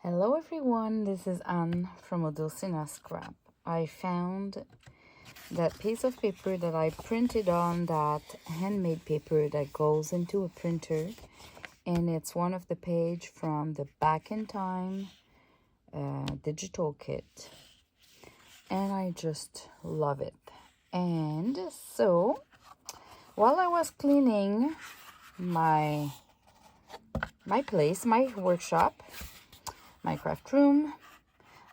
Hello everyone, this is Anne from Odulcina Scrap. I found that piece of paper that I printed on, that handmade paper that goes into a printer, and it's one of the page from the Back in Time digital kit, and I just love it. And so while I was cleaning my place, my workshop, my craft room,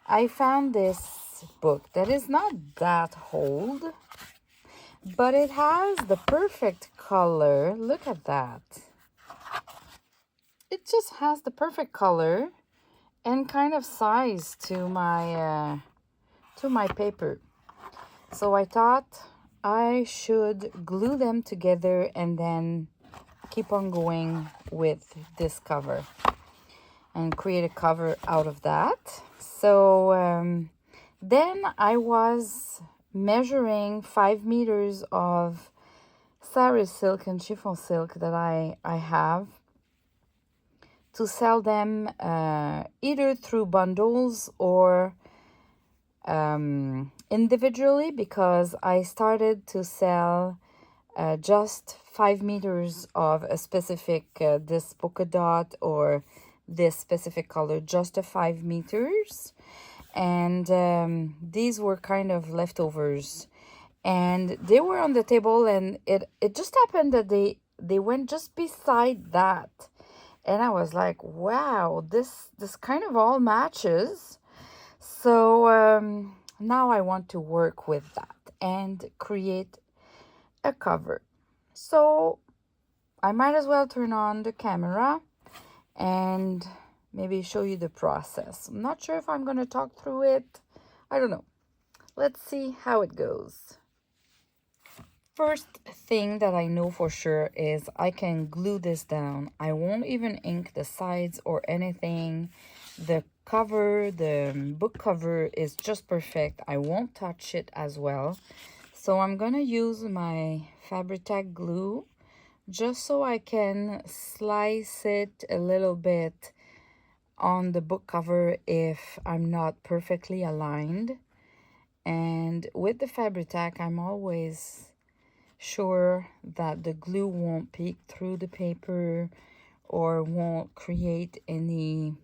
I found this book that is not that old, but it has the perfect color. Look at that. It just has the perfect color and kind of size to my paper. So I thought I should glue them together and then keep on going with this cover and create a cover out of that. So then I was measuring 5 meters of sari silk and chiffon silk that I have to sell them either through bundles or individually, because I started to sell just 5 meters of a specific this polka dot or this specific color, just a 5 meters. And these were kind of leftovers, and they were on the table, and it just happened that they went just beside that, and I was like, wow, this kind of all matches. So now I want to work with that and create a cover. So I might as well turn on the camera and maybe show you the process. I'm not sure if I'm going to talk through it. I don't know. Let's see how it goes. First thing that I know for sure is I can glue this down. I won't even ink the sides or anything. The cover, the book cover is just perfect. I won't touch it as well. So I'm going to use my Fabri-Tac glue just so I can slice it a little bit on the book cover if I'm not perfectly aligned. And with the Fabri-Tac, I'm always sure that the glue won't peek through the paper or won't create any.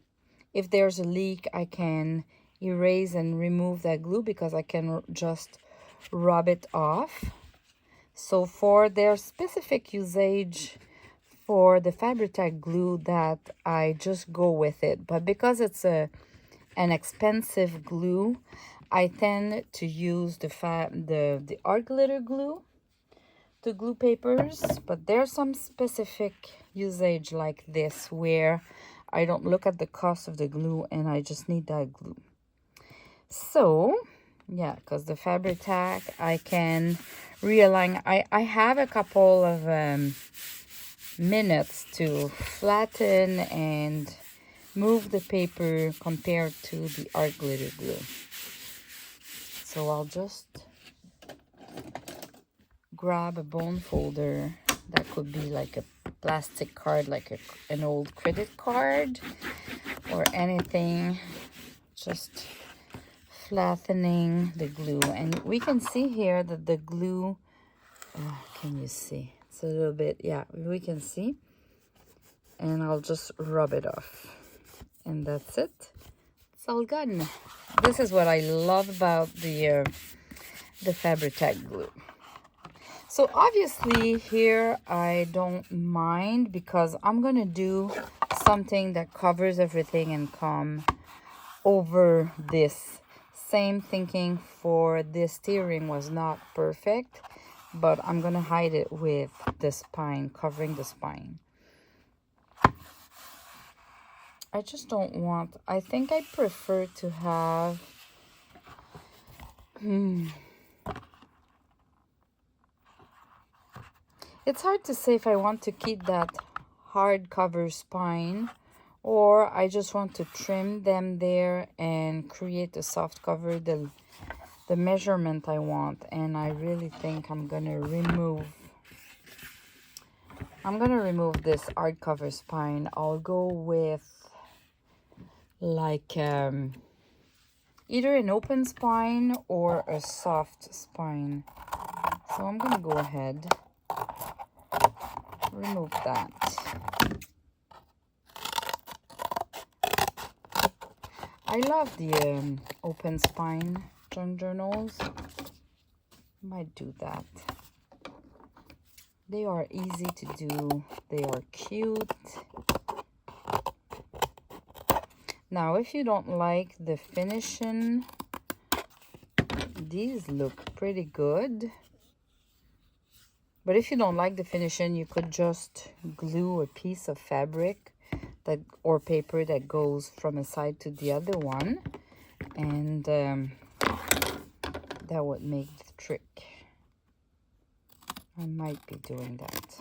If there's a leak, I can erase and remove that glue because I can just rub it off. So for their specific usage for the Fabri-Tac glue, that I just go with it. But because it's an expensive glue, I tend to use the art glitter glue to glue papers. But there's some specific usage like this where I don't look at the cost of the glue and I just need that glue. So yeah, because the Fabri-Tac, I can realign. I have a couple of minutes to flatten and move the paper compared to the art glitter glue. So I'll just grab a bone folder. That could be like a plastic card, like an old credit card or anything. Just flattening the glue, and we can see here that the glue, can you see? It's a little bit, yeah, we can see. And I'll just rub it off, and that's it. It's all done. This is what I love about the Fabri-Tac glue. So obviously here I don't mind because I'm gonna do something that covers everything and come over this. Same thinking for this steering was not perfect, but I'm gonna hide it with the spine, covering the spine. I just don't want, I think I prefer to have it's hard to say if I want to keep that hardcover spine or I just want to trim them there and create a soft cover, the measurement I want. And I really think I'm gonna remove this hardcover spine. I'll go with like either an open spine or a soft spine. So I'm gonna go ahead, remove that. I love the open spine junk journals. Might do that. They are easy to do. They are cute. Now, if you don't like the finishing, these look pretty good. But if you don't like the finishing, you could just glue a piece of fabric that or paper that goes from a side to the other one, and that would make the trick. I might be doing that.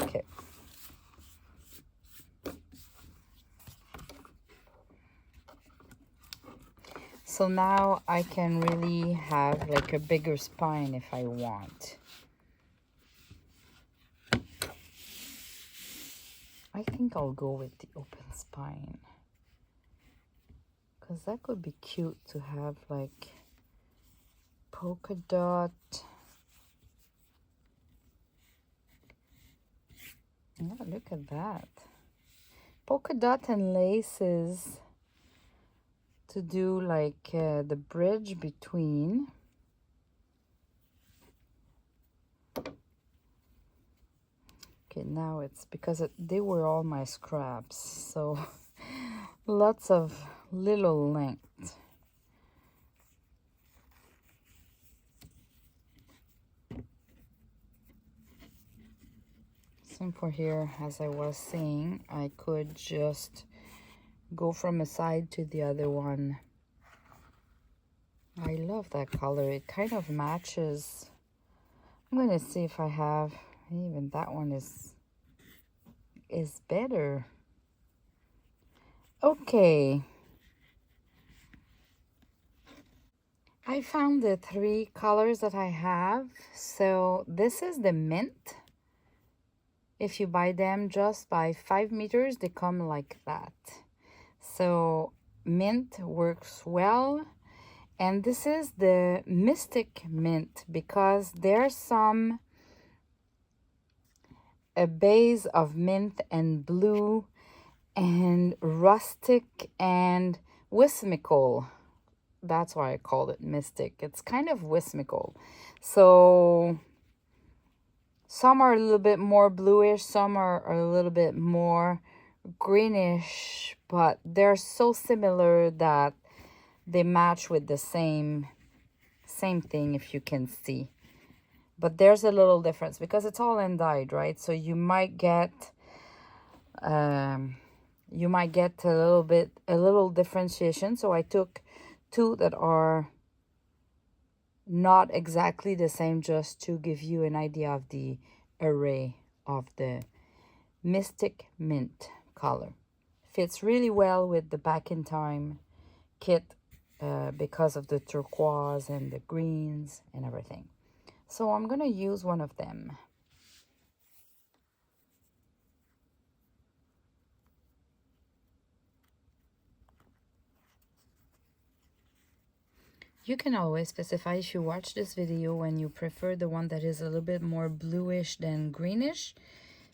Okay. So now I can really have like a bigger spine if I want. I think I'll go with the open spine, because that could be cute to have like polka dot. Oh, look at that. Polka dot and laces to do like the bridge between. Okay, now it's because they were all my scraps, so lots of little length. Same for here, as I was saying, I could just go from a side to the other one. I love that color. It kind of matches. I'm going to see if I have, even that one is better. Okay. I found the 3 colors that I have. So this is the mint. If you buy them just by 5 meters, they come like that. So mint works well. And this is the Mystic Mint, because there's a base of mint and blue and rustic and whimsical. That's why I called it Mystic. It's kind of whimsical. So some are a little bit more bluish, some are a little bit more greenish, but they're so similar that they match with the same thing, if you can see. But there's a little difference because it's all end dyed, right? So you might get a little differentiation. So I took 2 that are not exactly the same, just to give you an idea of the array of the Mystic Mint color. Fits really well with the Back in Time kit because of the turquoise and the greens and everything. So I'm going to use one of them. You can always specify, if you watch this video, when you prefer the one that is a little bit more bluish than greenish,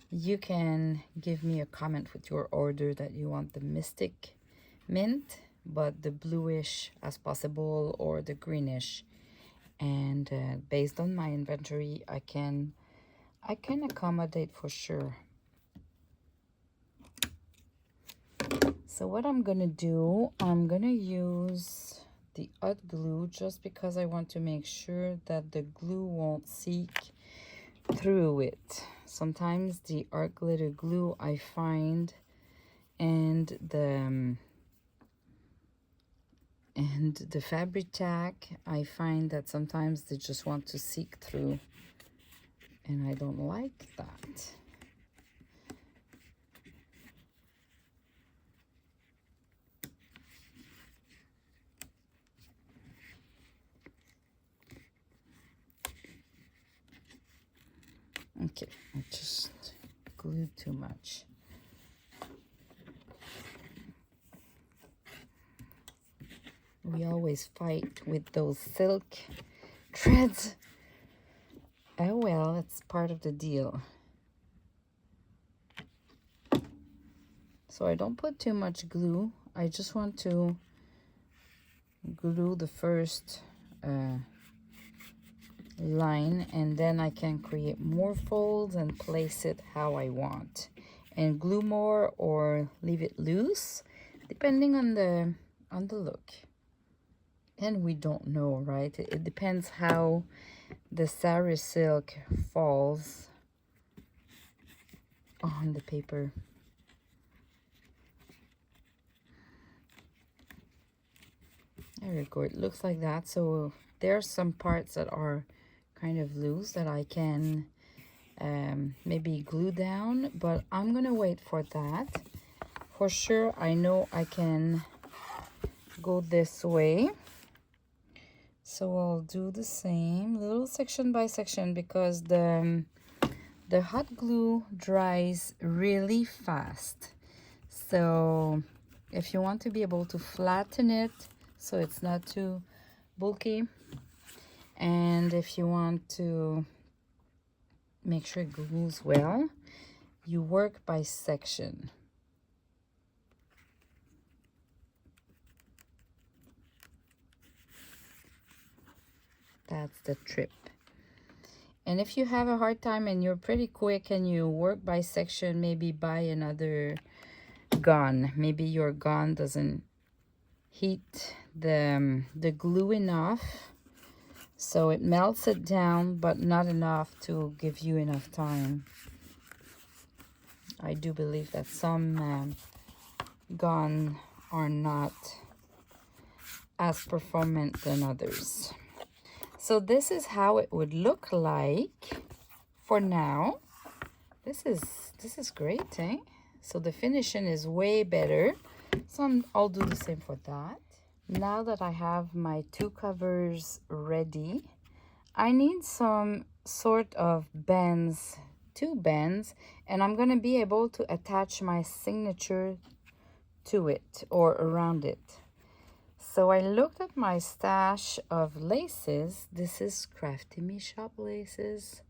you can give me a comment with your order that you want the Mystic Mint, but the bluish as possible or the greenish. And based on my inventory, I can accommodate for sure. So what I'm gonna do, I'm gonna use the hot glue, just because I want to make sure that the glue won't seep through it. Sometimes the art glitter glue, I find, and the fabric tack, I find that sometimes they just want to seep through, and I don't like that. I just glued too much. We always fight with those silk threads. Oh well, it's part of the deal. So I don't put too much glue. I just want to glue the first line, and then I can create more folds and place it how I want, and glue more or leave it loose depending on the look. And we don't know, right? It depends how the sari silk falls on the paper. There we go. It looks like that. So there are some parts that are kind of loose that I can maybe glue down, but I'm gonna wait for that. For sure, I know I can go this way. So I'll do the same, little section by section, because the hot glue dries really fast. So if you want to be able to flatten it so it's not too bulky, and if you want to make sure it glues well, you work by section. That's the trip. And if you have a hard time and you're pretty quick and you work by section, maybe buy another gun. Maybe your gun doesn't heat the glue enough, so it melts it down, but not enough to give you enough time. I do believe that some guns are not as performant than others. So this is how it would look like for now. This is great, eh? So the finishing is way better. So I'll do the same for that. Now that I have my two covers ready, I need some sort of bands, two bands, and I'm gonna be able to attach my signature to it or around it. So I looked at my stash of laces. This is Crafty Me Shop laces.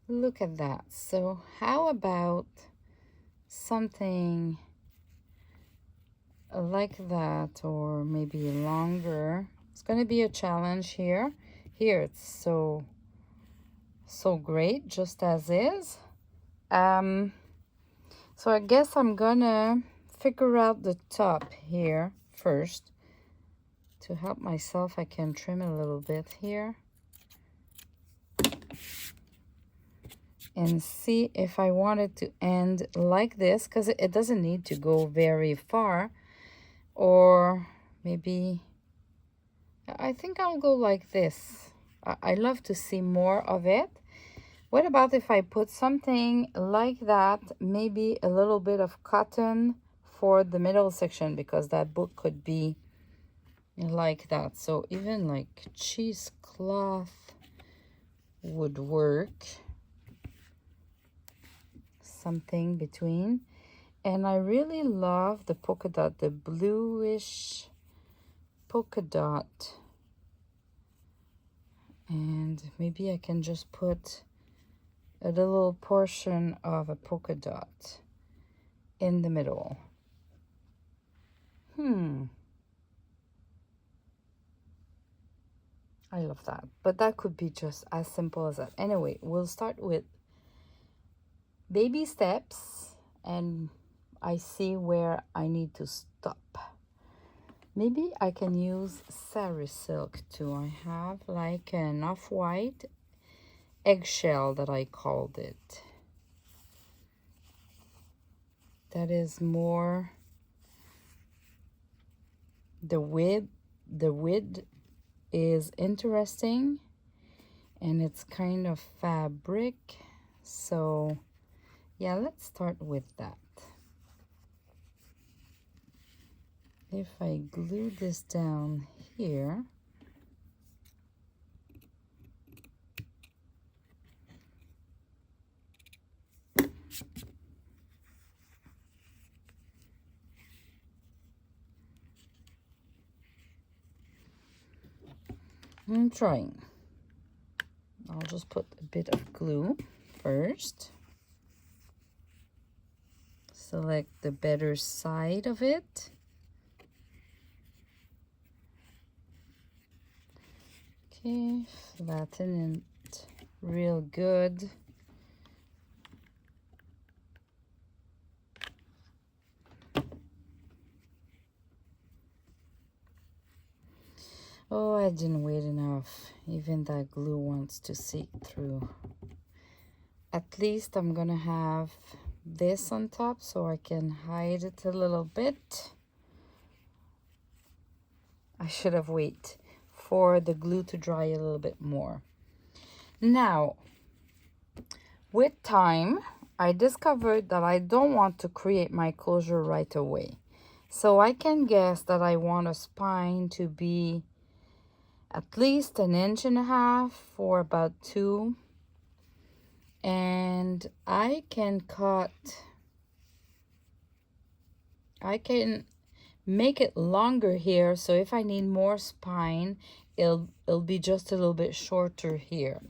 Look at that. So how about something like that, or maybe longer? It's going to be a challenge here. Here it's so great just as is. So I guess I'm gonna figure out the top here first. To help myself, I can trim a little bit here and see if I want it to end like this, because it doesn't need to go very far. Or maybe I think I'll go like this. I love to see more of it. What about if I put something like that, maybe a little bit of cotton for the middle section, because that book could be like that. So even like cheesecloth would work, something between. And I really love the polka dot, the bluish polka dot, and maybe I can just put a little portion of a polka dot in the middle. I love that, but that could be just as simple as that. Anyway, we'll start with baby steps, and I see where I need to stop. Maybe I can use sari silk too. I have like an off-white eggshell that I called it. That is more the width is interesting, and it's kind of fabric. So yeah, let's start with that. If I glue this down here, I'm trying. I'll just put a bit of glue first. Select the better side of it. Okay, flatten it real good. Oh, I didn't wait enough. Even that glue wants to seep through. At least I'm gonna have this on top so I can hide it a little bit. I should have waited for the glue to dry a little bit more. Now, with time, I discovered that I don't want to create my closure right away. So I can guess that I want a spine to be at least 1.5 inches for about 2. And I can make it longer here, so if I need more spine, it'll be just a little bit shorter here.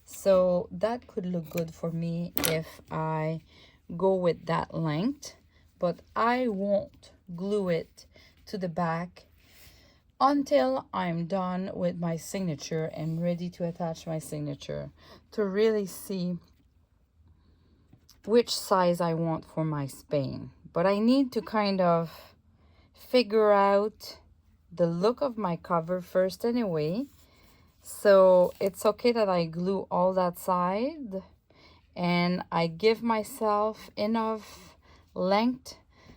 So that could look good for me if I go with that length, but I won't glue it to the back until I'm done with my signature and ready to attach my signature to really see which size I want for my spine. But I need to kind of figure out the look of my cover first anyway. So it's okay that I glue all that side and I give myself enough length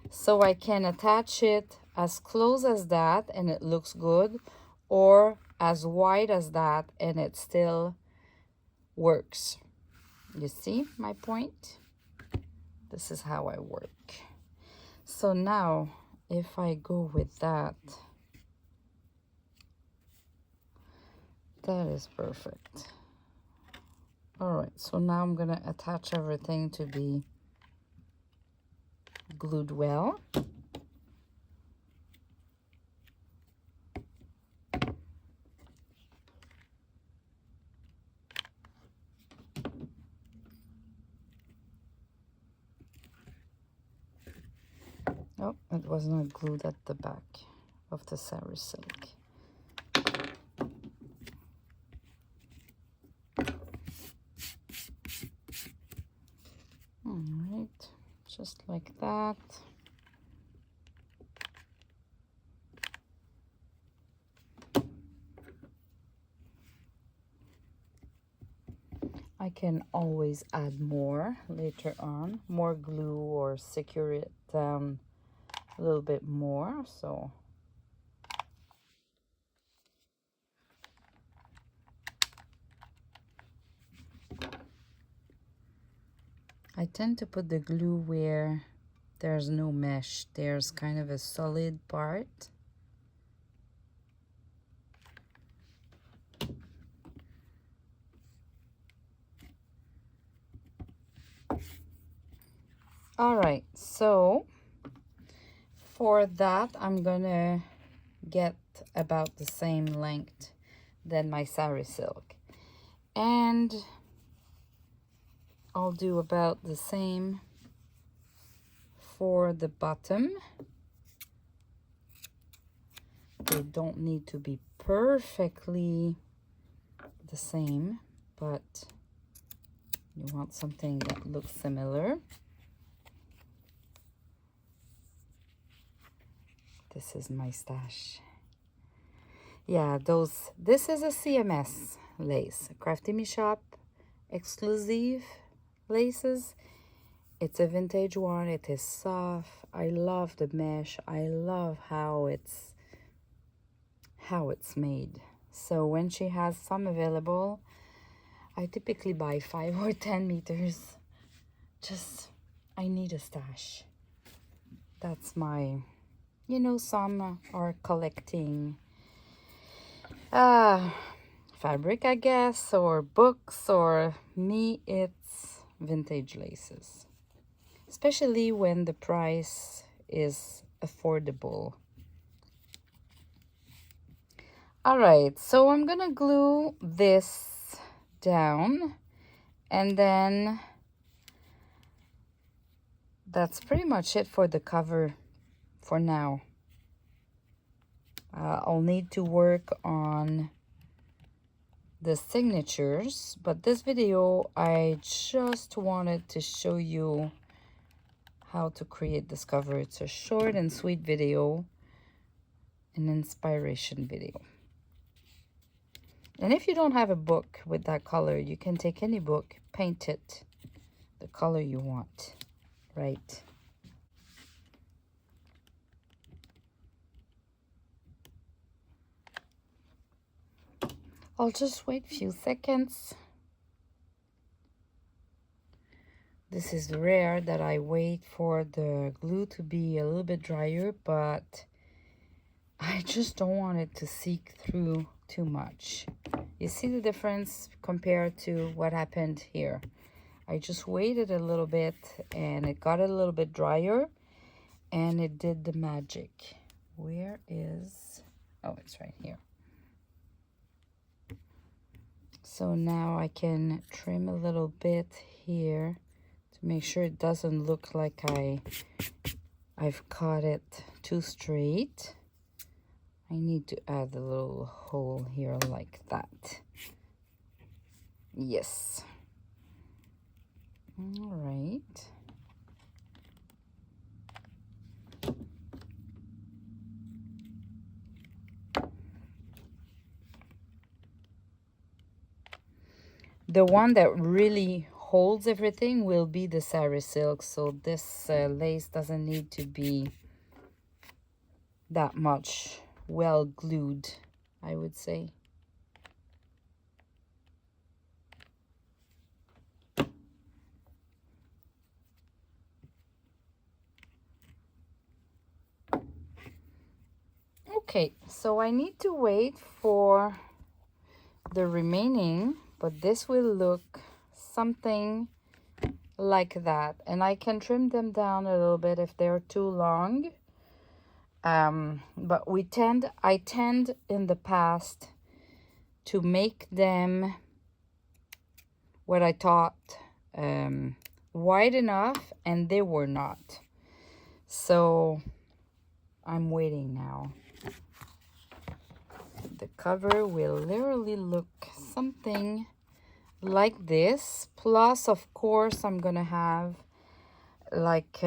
so I can attach it as close as that and it looks good, or as wide as that and it still works. You see my point? This is how I work. So now if I go with that, that is perfect. All right, so now I'm gonna attach everything to be glued well. Oh, it was not glued at the back of the sari silk. All right, just like that. I can always add more later on, more glue, or secure it down a little bit more. So I tend to put the glue where there's no mesh. There's kind of a solid part. All right, so for that, I'm gonna get about the same length than my sari silk. And I'll do about the same for the bottom. They don't need to be perfectly the same, but you want something that looks similar. This is my stash. Yeah, this is a CMS lace, Crafty Me Shop exclusive laces. It's a vintage one. It is soft. I love the mesh. I love how it's made. So when she has some available, I typically buy 5 or 10 meters. Just, I need a stash. That's my, you know, some are collecting fabric, I guess, or books, or me, it's vintage laces. Especially when the price is affordable. All right, so I'm gonna glue this down, and then that's pretty much it for the cover for now. I'll need to work on the signatures, but this video I just wanted to show you how to create this cover. It's a short and sweet video, an inspiration video. And if you don't have a book with that color, you can take any book, paint it the color you want, right? I'll just wait a few seconds. This is rare that I wait for the glue to be a little bit drier, but I just don't want it to seep through too much. You see the difference compared to what happened here? I just waited a little bit and it got a little bit drier and it did the magic. Where is, oh, it's right here. So now I can trim a little bit here to make sure it doesn't look like I've cut it too straight. I need to add a little hole here like that. Yes. All right. The one that really holds everything will be the sari silk, so this lace doesn't need to be that much well glued, I would say. Okay, so I need to wait for the remaining, but this will look something like that, and I can trim them down a little bit if they're too long. But I tend in the past to make them what I thought wide enough, and they were not. So I'm waiting now. The cover will literally look something like this. Plus, of course, I'm gonna have like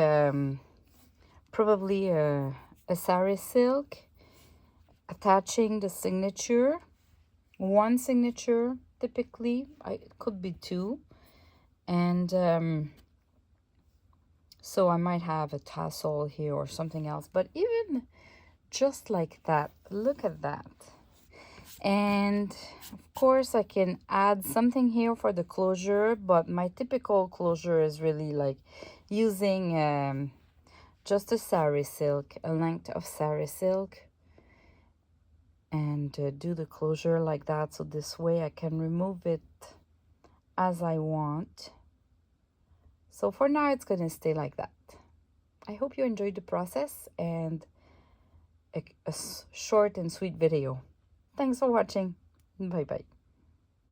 probably a sari silk attaching the signature. One signature typically, it could be two, and so I might have a tassel here or something else, but even just like that, look at that. And of course I can add something here for the closure, but my typical closure is really like using just a sari silk, a length of sari silk, and do the closure like that, so this way I can remove it as I want. So for now it's gonna stay like that. I hope you enjoyed the process and a short and sweet video. Thanks for watching. Bye bye.